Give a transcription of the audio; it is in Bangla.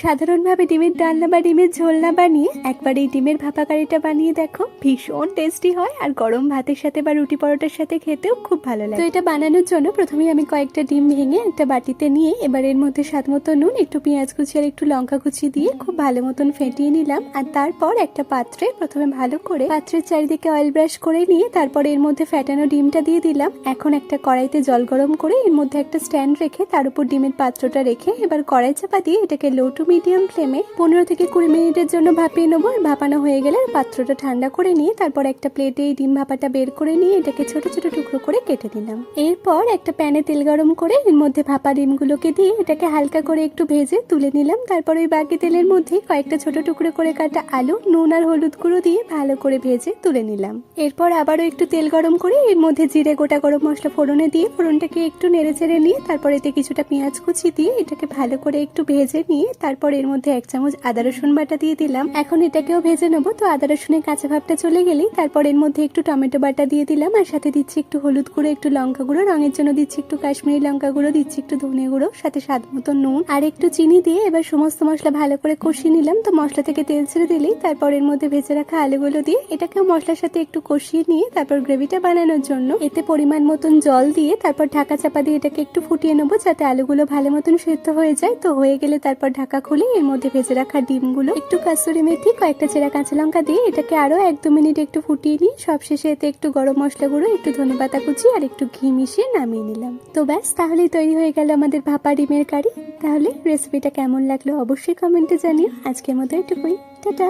সাধারণভাবে ডিমের ডালনা বা ডিমের ঝোল না বানিয়ে একবার এই ডিমের ভাপা কারিটা বানিয়ে দেখো, ভীষণ টেস্টি হয় আর গরম ভাতের সাথে বা রুটি পরোটার সাথে খেতেও খুব ভালো লাগে। তো এটা বানানোর জন্য প্রথমেই আমি কয়েকটা ডিম ভেঙে একটা বাটিতে নিয়ে এবার এর মধ্যে স্বাদ মতো নুন, একটু পেঁয়াজ কুচি আর একটু লঙ্কা কুচি দিয়ে খুব ভালো মতন ফেটিয়ে নিলাম। আর তারপর একটা পাত্রে প্রথমে ভালো করে পাত্রের চারিদিকে অয়েল ব্রাশ করে নিয়ে তারপর এর মধ্যে ফেটানো ডিমটা দিয়ে দিলাম। এখন একটা কড়াইতে জল গরম করে এর মধ্যে একটা স্ট্যান্ড রেখে তার উপর ডিমের পাত্রটা রেখে এবার কড়াই চাপা দিয়ে এটাকে লো টু মিডিয়াম ফ্লেমে 15 থেকে 20 মিনিটের জন্য ভাপিয়ে নেবো। আর ভাপানো হয়ে গেলে পাত্রটা ঠান্ডা করে নিয়ে তারপর একটা প্লেটে এই ডিম ভাপাটা বের করে নিয়ে এটাকে ছোট ছোট টুকরো করে কেটে দিলাম। এরপর একটা প্যানে তেল গরম করে এর মধ্যে ভাপা ডিমগুলোকে দিয়ে এটাকে হালকা করে একটু ভেজে তুলে নিলাম। তারপর ওই বাকি তেলের মধ্যে কয়েকটা ছোট টুকরো করে কাটা আলু নুন আর হলুদ গুঁড়ো দিয়ে ভালো করে ভেজে তুলে নিলাম। এরপর আবারও একটু তেল গরম করে এর মধ্যে জিরে গোটা গরম মশলা ফোড়নে দিয়ে ফোড়নটাকে একটু নেড়ে চেড়ে নিয়ে তারপর এতে কিছুটা পেঁয়াজ কুচি দিয়ে এটাকে ভালো করে একটু ভেজে নিয়ে তারপর এর মধ্যে 1 চামচ আদা রসুন বাটা দিয়ে দিলাম। এখন এটাকেও ভেজে নেবো। তো আদা রসুনের কাঁচা ভাবটা চলে গেলেই তারপর এর মধ্যে একটু টমেটো বাটা দিয়ে দিলাম আর সাথে দিচ্ছি একটু হলুদ গুঁড়ো, একটু লঙ্কা গুঁড়ো, রঙের জন্য দিচ্ছি একটু কাশ্মীরি লঙ্কা গুঁড়ো, দিচ্ছি একটু ধনে গুঁড়ো, সাথে স্বাদ মতো নুন আর একটু চিনি দিয়ে এবার সমস্ত মশলা ভালো করে কষিয়ে নিলাম। তো মশলা থেকে তেল ছেড়ে দিলেই তারপর এর মধ্যে ভেজে রাখা আলুগুলো দিয়ে এটাকেও মশলার সাথে একটু কষিয়ে নিয়ে তারপর গ্রেভিটা বানানোর জন্য এতে পরিমাণ মতন জল দিয়ে তারপর ঢাকা চাপা দিয়ে এটাকে একটু ফুটিয়ে নেবো যাতে আলুগুলো ভালো মতন সেদ্ধ হয়ে যায়। তো হয়ে গেলে তারপর ঢাকা খুলে এর মধ্যে ভেজে রাখা ডিমগুলো, একটু কাসুরি মেথি, কয়েকটা চেরা কাঁচা লঙ্কা দিয়ে এটাকে আরো 1-2 মিনিট একটু ফুটিয়ে নিয়ে সবশেষে এতে একটু গরম মশলা গুঁড়ো, একটু ধনেপাতা কুচি আর একটু ঘি মিশিয়ে নামিয়ে নিলাম। তো ব্যাস, তাহলেই তৈরি হয়ে গেল আমাদের ভাপা ডিমের কারি। তাহলে রেসিপিটা কেমন লাগলো অবশ্যই কমেন্টে জানিও। আজকের মতো এটুকুই, টাটা।